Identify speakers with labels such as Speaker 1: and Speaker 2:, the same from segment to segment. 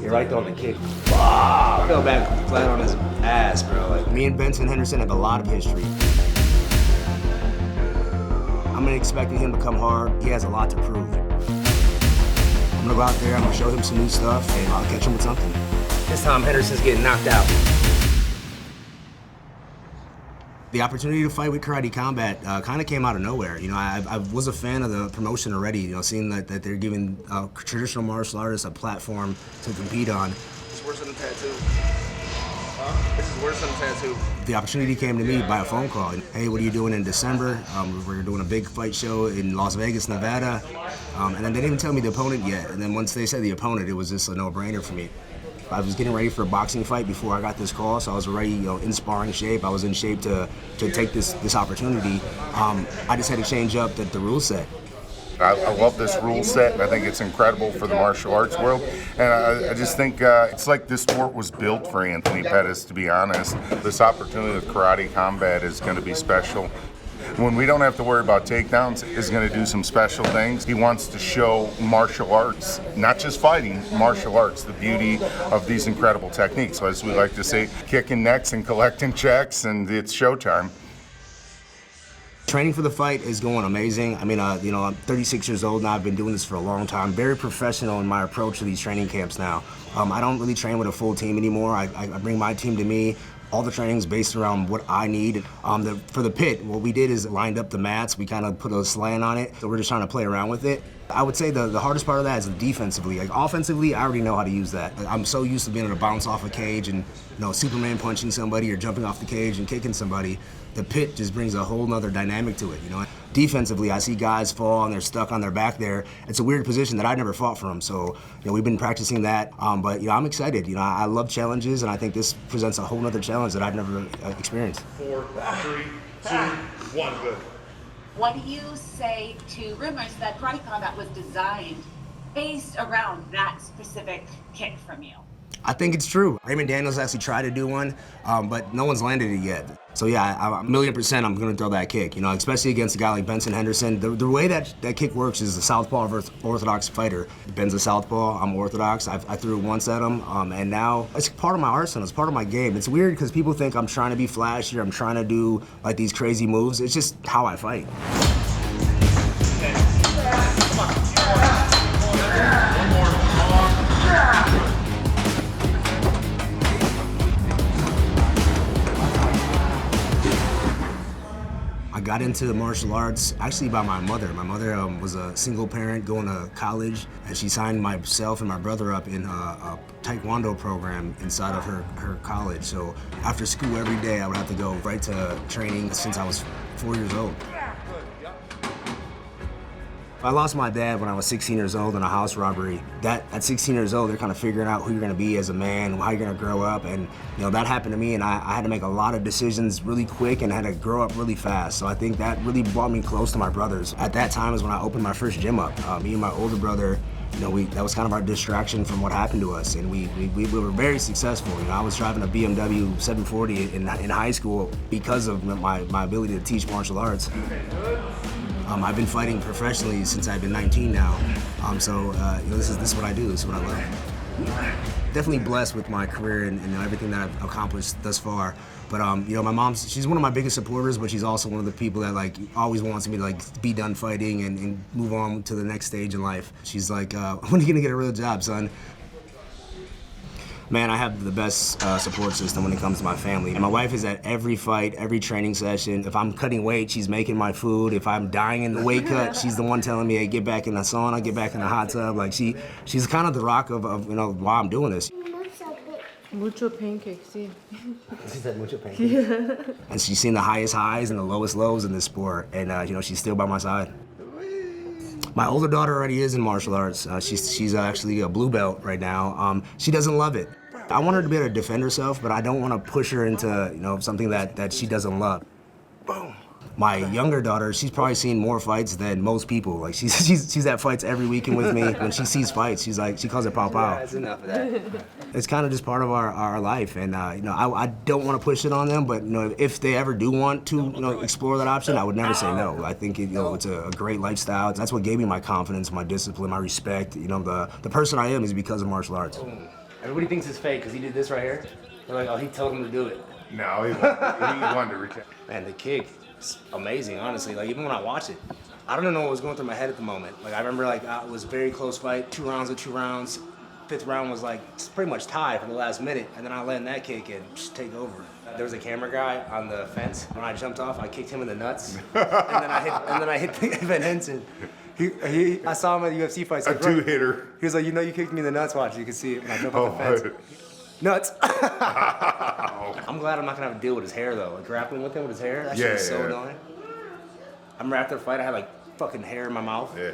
Speaker 1: You're right there on the kick. I fell back flat on his ass, bro. Like, me and Benson Henderson have a lot of history. I'm expecting him to come hard. He has a lot to prove. I'm gonna go out there, I'm gonna show him some new stuff, and I'll catch him with something. This time Henderson's getting knocked out. The opportunity to fight with Karate Combat kind of came out of nowhere. You know, I was a fan of the promotion already, you know, seeing that they're giving traditional martial artists a platform to compete on.
Speaker 2: It's worse than a tattoo. This is worse than a tattoo.
Speaker 1: The opportunity came to me by a phone call. Hey, what are you doing in December? We're doing a big fight show in Las Vegas, Nevada. And then they didn't even tell me the opponent yet. And then once they said the opponent, it was just a no-brainer for me. I was getting ready for a boxing fight before I got this call, so I was already, you know, in sparring shape. I was in shape to take this opportunity. I just had to change up the rule set.
Speaker 3: I love this rule set, and I think it's incredible for the martial arts world. And I just think it's like this sport was built for Anthony Pettis, to be honest. This opportunity with Karate Combat is going to be special. When we don't have to worry about takedowns, is going to do some special things. He wants to show martial arts, not just fighting, martial arts, the beauty of these incredible techniques. So as we like to say, kicking necks and collecting checks, and it's showtime.
Speaker 1: Training for the fight is going amazing. I mean, you know, I'm 36 years old now. I've been doing this for a long time. Very professional in my approach to these training camps now. I don't really train with a full team anymore. I bring my team to me. All the training's based around what I need. For the pit, what we did is lined up the mats. We kind of put a slant on it, so we're just trying to play around with it. I would say the hardest part of that is defensively. Like offensively, I already know how to use that. Like, I'm so used to being able to bounce off a cage and, you know, Superman punching somebody or jumping off the cage and kicking somebody. The pit just brings a whole nother dynamic to it, you know. Defensively, I see guys fall and they're stuck on their back there. It's a weird position that I never fought from, so, you know, we've been practicing that. But, you know, I'm excited. You know, I love challenges, and I think this presents a whole nother challenge that I've never experienced.
Speaker 4: 4, 3, 2, 1, good.
Speaker 5: What do you say to rumors that Karate Combat was designed based around that specific kick from you?
Speaker 1: I think it's true. Raymond Daniels actually tried to do one, but no one's landed it yet. So yeah, a 1,000,000% I'm gonna throw that kick, you know, especially against a guy like Benson Henderson. The way that kick works is the southpaw orthodox fighter. Ben's a southpaw, I'm orthodox. I threw it once at him, and now it's part of my arsenal, it's part of my game. It's weird because people think I'm trying to be flashy or I'm trying to do like these crazy moves. It's just how I fight. I got into martial arts actually by my mother. My mother was a single parent going to college, and she signed myself and my brother up in a taekwondo program inside of her college. So after school every day, I would have to go right to training since I was 4 years old. I lost my dad when I was 16 years old in a house robbery. At 16 years old, they're kind of figuring out who you're gonna be as a man, how you're gonna grow up, and you know that happened to me, and I had to make a lot of decisions really quick and had to grow up really fast. So I think that really brought me close to my brothers. At that time is when I opened my first gym up. Me and my older brother, you know, that was kind of our distraction from what happened to us, and we were very successful. You know, I was driving a BMW 740 in high school because of my ability to teach martial arts. I've been fighting professionally since I've been 19 now. So you know, this is what I do. This is what I love. Definitely blessed with my career and everything that I've accomplished thus far. But you know, my mom, she's one of my biggest supporters, but she's also one of the people that like always wants me to like be done fighting and move on to the next stage in life. She's like, when are you gonna get a real job, son? Man, I have the best support system when it comes to my family. And my wife is at every fight, every training session. If I'm cutting weight, she's making my food. If I'm dying in the weight cut, she's the one telling me, hey, get back in the sauna, get back in the hot tub. Like she's kind of the rock of you know, why I'm doing this.
Speaker 6: Mucho pancakes, sí.
Speaker 1: She said mucho pancakes? Yeah. And she's seen the highest highs and the lowest lows in this sport. And you know, she's still by my side. My older daughter already is in martial arts. She's actually a blue belt right now. She doesn't love it. I want her to be able to defend herself, but I don't want to push her into, you know, something that she doesn't love. Boom. My younger daughter, she's probably seen more fights than most people. Like she's at fights every weekend with me. When she sees fights, she's like, she calls it pow pow. That's enough of that. It's kind of just part of our life, and you know, I don't want to push it on them, but you know, if they ever do want to, you know, explore that option, I would never say no. I think you know, it's a great lifestyle. That's what gave me my confidence, my discipline, my respect. You know, the person I am is because of martial arts. Everybody thinks it's fake because he did this right here. They're like, oh, he told him to do it.
Speaker 3: No, he wanted to return.
Speaker 1: Man, the kick is amazing, honestly. Like, even when I watch it, I don't know what was going through my head at the moment. Like, I remember, like, it was a very close fight, 2 rounds of 2 rounds. 5th round was, like, pretty much tied for the last minute, and then I let that kick and just take over. There was a camera guy on the fence. When I jumped off, I kicked him in the nuts, and then I hit Ben Henderson. I saw him at the UFC fight.
Speaker 3: A 2-hitter.
Speaker 1: He was like, you know, you kicked me in the nuts. Watch, you can see it when I jumped off the fence. Nuts. I'm glad I'm not gonna have to deal with his hair though. Like grappling with him with his hair, that shit was so annoying. I remember after the fight, I had like fucking hair in my mouth.
Speaker 3: Yeah.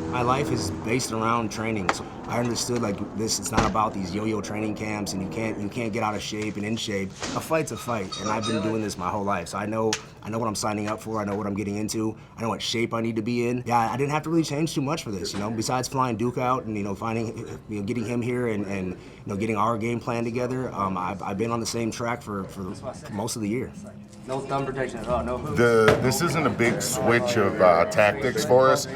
Speaker 1: My life is based around training. So I understood like this. It's not about these yo-yo training camps, and you can't get out of shape and in shape. A fight's a fight, and I've been doing this my whole life. So I know what I'm signing up for. I know what I'm getting into. I know what shape I need to be in. Yeah, I didn't have to really change too much for this. You know, besides flying Duke out and getting him here and getting our game plan together. I've been on the same track for most of the year. No thumb protection at all. No hooks.
Speaker 3: This isn't a big switch of tactics for us.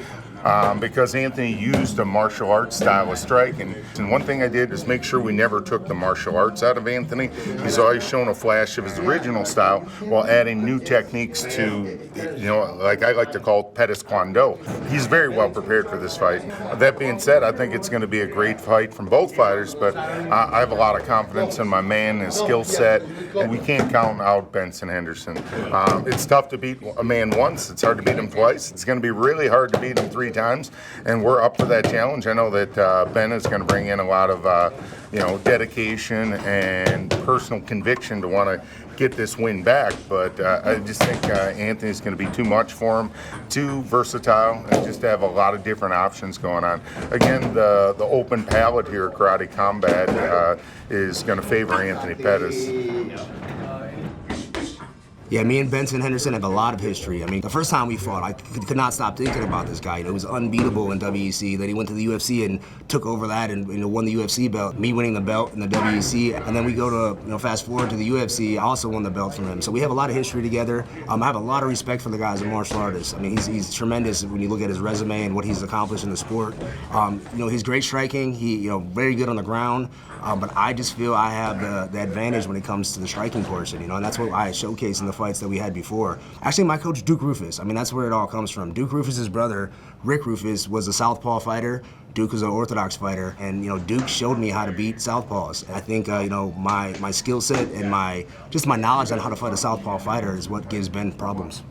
Speaker 3: Because Anthony used a martial arts style of striking. And one thing I did is make sure we never took the martial arts out of Anthony. He's always shown a flash of his original style while adding new techniques to, like I like to call Pettis Kwando. He's very well prepared for this fight. That being said, I think it's going to be a great fight from both fighters, but I have a lot of confidence in my man, his skill set, and we can't count out Benson Henderson. It's tough to beat a man once. It's hard to beat him twice. It's going to be really hard to beat him 3 times, and we're up for that challenge. I know that Ben is going to bring in a lot of dedication and personal conviction to want to get this win back, but I just think Anthony's going to be too much for him, too versatile, and just have a lot of different options going on. Again, the open palette here at Karate Combat is going to favor Anthony Pettis.
Speaker 1: Yeah, me and Benson Henderson have a lot of history. I mean, the first time we fought, I could not stop thinking about this guy. He was unbeatable in WEC. Then he went to the UFC and took over that and won the UFC belt. Me winning the belt in the WEC, and then we go to fast forward to the UFC. I also won the belt from him. So we have a lot of history together. I have a lot of respect for the guy as a martial artist. I mean, he's tremendous when you look at his resume and what he's accomplished in the sport. He's great striking. He very good on the ground. But I just feel I have the advantage when it comes to the striking portion, and that's what I showcased in the fights that we had before. Actually, my coach, Duke Rufus, I mean, that's where it all comes from. Duke Rufus's brother, Rick Rufus, was a southpaw fighter. Duke was an orthodox fighter, and Duke showed me how to beat southpaws. And I think my skill set and my knowledge on how to fight a southpaw fighter is what gives Ben problems.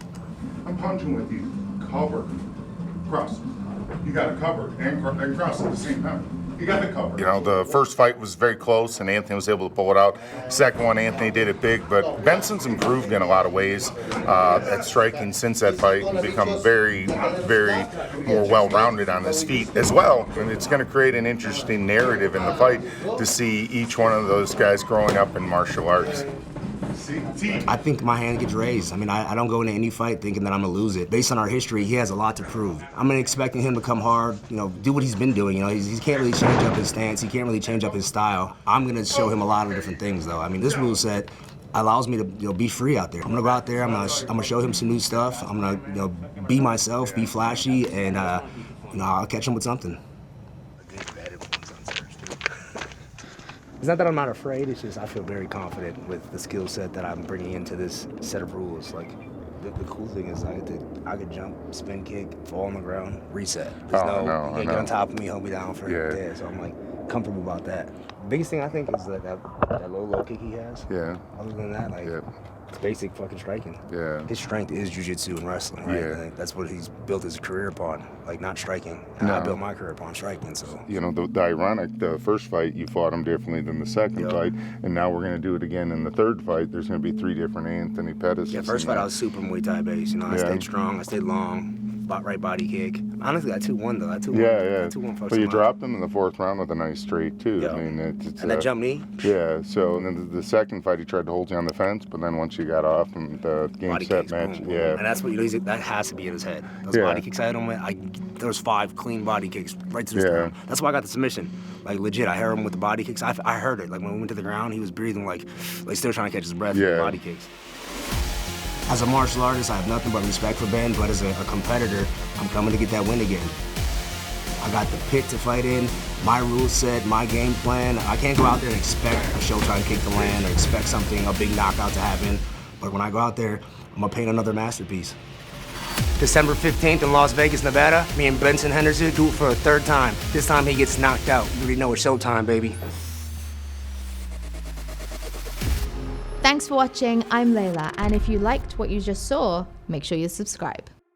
Speaker 3: I'm punching with you. Cover. Cross. You got to cover and cross at the same time. You got to cover. The first fight was very close, and Anthony was able to pull it out. Second one, Anthony did it big, but Benson's improved in a lot of ways at striking since that fight and become very, very more well-rounded on his feet as well. And it's going to create an interesting narrative in the fight to see each one of those guys growing up in martial arts.
Speaker 1: I think my hand gets raised. I mean, I don't go into any fight thinking that I'm gonna lose it. Based on our history, he has a lot to prove. I'm expecting him to come hard, do what he's been doing. He can't really change up his stance. He can't really change up his style. I'm gonna show him a lot of different things, though. I mean, this rule set allows me to be free out there. I'm gonna go out there. I'm gonna show him some new stuff. I'm gonna be myself, be flashy, and I'll catch him with something. It's not that I'm not afraid, it's just I feel very confident with the skill set that I'm bringing into this set of rules. Like, the cool thing is I could jump, spin kick, fall on the ground, reset. You can't get on top of me, hold me down for a day. So I'm comfortable about that. The biggest thing I think is that low kick he has.
Speaker 3: Yeah.
Speaker 1: Other than that, it's basic fucking striking.
Speaker 3: Yeah.
Speaker 1: His strength is jiu-jitsu and wrestling, right?
Speaker 3: Yeah.
Speaker 1: I think that's what he's built his career upon, not striking. And I built my career upon striking, so.
Speaker 3: The ironic, the first fight, you fought him differently than the second fight, and now we're going to do it again in the third fight. There's going to be 3 different Anthony Pettis.
Speaker 1: Yeah, first fight I was super Muay Thai based, I stayed strong, I stayed long. Right body kick. Honestly, I 2-1 though. I 2-1.
Speaker 3: Yeah.
Speaker 1: 2-1
Speaker 3: But you dropped him in the 4th round with a nice straight too.
Speaker 1: Yeah.
Speaker 3: I mean, it's
Speaker 1: and that jump knee.
Speaker 3: Yeah. So and then the second fight, he tried to hold you on the fence, but then once you got off and the game
Speaker 1: body
Speaker 3: set
Speaker 1: kicks,
Speaker 3: match,
Speaker 1: boom, boom,
Speaker 3: yeah.
Speaker 1: boom. And that's what that has to be in his head. Those body kicks I had him with. There was 5 clean body kicks right to his ground. That's why I got the submission. Like legit, I heard him with the body kicks. I heard it. Like when we went to the ground, he was breathing like still trying to catch his breath with the body kicks. As a martial artist, I have nothing but respect for Ben, but as a competitor, I'm coming to get that win again. I got the pit to fight in. my rule set, my game plan. I can't go out there and expect a Showtime kick to land or expect something, a big knockout to happen. But when I go out there, I'm gonna paint another masterpiece. December 15th in Las Vegas, Nevada, me and Benson Henderson do it for a third time. This time he gets knocked out. You already know it's Showtime, baby.
Speaker 7: Thanks for watching. I'm Layla, and if you liked what you just saw, make sure you subscribe.